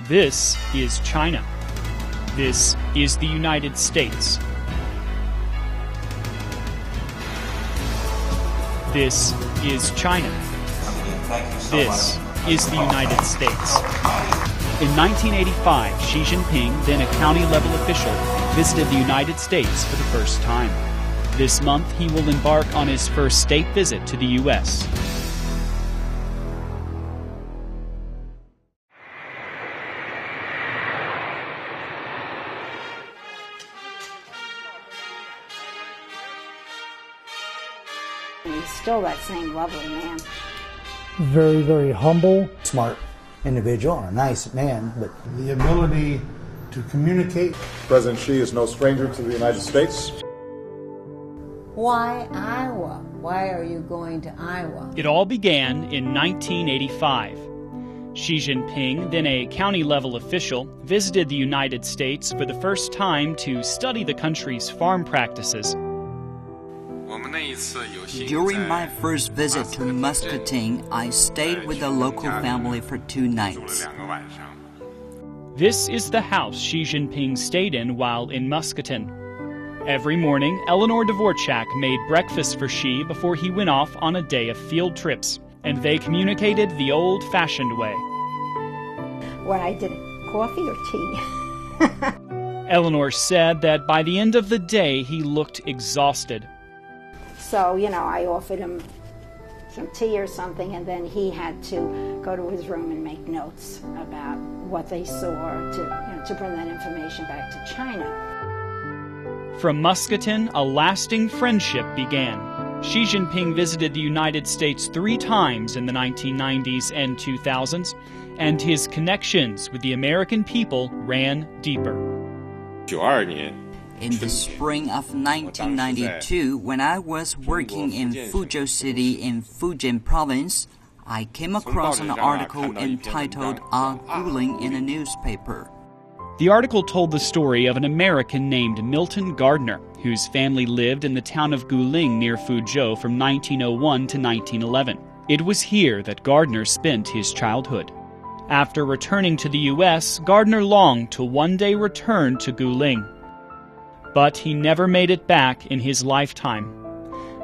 This is China. This is the United States. This is China. This is the United States. In 1985, Xi Jinping, then a county-level official, visited the United States for the first time. This month, he will embark on his first state visit to the U.S. He's still that same lovely man. Very, very humble. Smart individual and a nice man, but the ability to communicate. President Xi is no stranger to the United States. Why Iowa? Why are you going to Iowa? It all began in 1985. Xi Jinping, then a county-level official, visited the United States for the first time to study the country's farm practices. During my first visit to Muscatine, I stayed with a local family for 2 nights. This is the house Xi Jinping stayed in while in Muscatine. Every morning, Eleanor Dvorak made breakfast for Xi before he went off on a day of field trips, and they communicated the old-fashioned way. What I did, coffee or tea? Eleanor said that by the end of the day, he looked exhausted. So, I offered him some tea or something, and then he had to go to his room and make notes about what they saw to bring that information back to China. From Muscatine, a lasting friendship began. Xi Jinping visited the United States 3 times in the 1990s and 2000s, and his connections with the American people ran deeper. In the spring of 1992, when I was working in Fuzhou City in Fujian Province, I came across an article entitled Guling in a newspaper. The article told the story of an American named Milton Gardner, whose family lived in the town of Guling near Fuzhou from 1901 to 1911. It was here that Gardner spent his childhood. After returning to the U.S., Gardner longed to one day return to Guling. But he never made it back in his lifetime.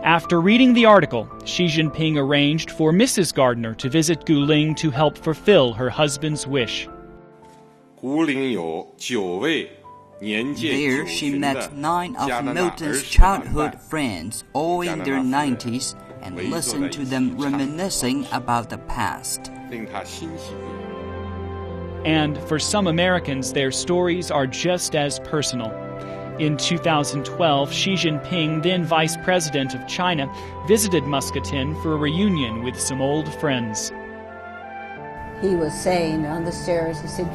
After reading the article, Xi Jinping arranged for Mrs. Gardner to visit Guling to help fulfill her husband's wish. There she met 9 of Milton's childhood friends, all in their 90s, and listened to them reminiscing about the past. And for some Americans, their stories are just as personal. In 2012, Xi Jinping, then Vice President of China, visited Muscatine for a reunion with some old friends. He was saying on the stairs, he said,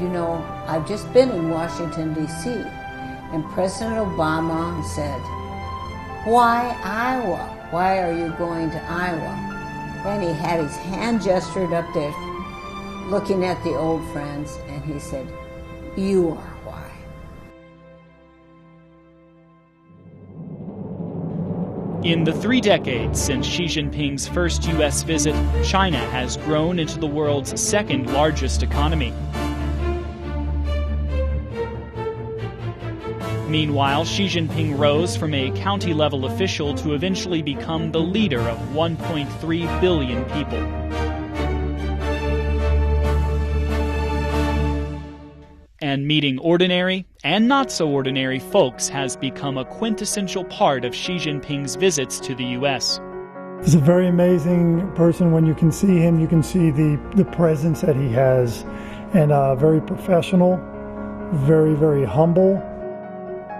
I've just been in Washington, D.C., and President Obama said, why Iowa? Why are you going to Iowa? And he had his hand gestured up there, looking at the old friends, and he said, you are why. In the 3 decades since Xi Jinping's first U.S. visit, China has grown into the world's 2nd largest economy. Meanwhile, Xi Jinping rose from a county-level official to eventually become the leader of 1.3 billion people. And meeting ordinary and not-so-ordinary folks has become a quintessential part of Xi Jinping's visits to the U.S. He's a very amazing person. When you can see him, you can see the presence that he has, and very professional, very, very humble.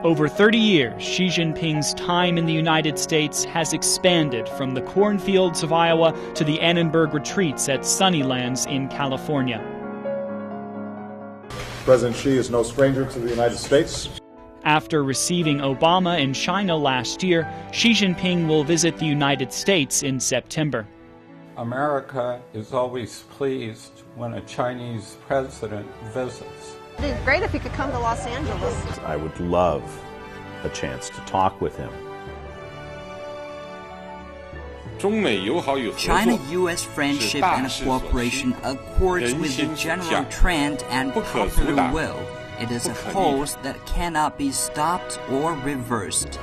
Over 30 years, Xi Jinping's time in the United States has expanded from the cornfields of Iowa to the Annenberg retreats at Sunnylands in California. President Xi is no stranger to the United States. After receiving Obama in China last year, Xi Jinping will visit the United States in September. America is always pleased when a Chinese president visits. It'd be great if he could come to Los Angeles. I would love a chance to talk with him. China-U.S. friendship and cooperation accords with the general trend and popular will. It is a force that cannot be stopped or reversed.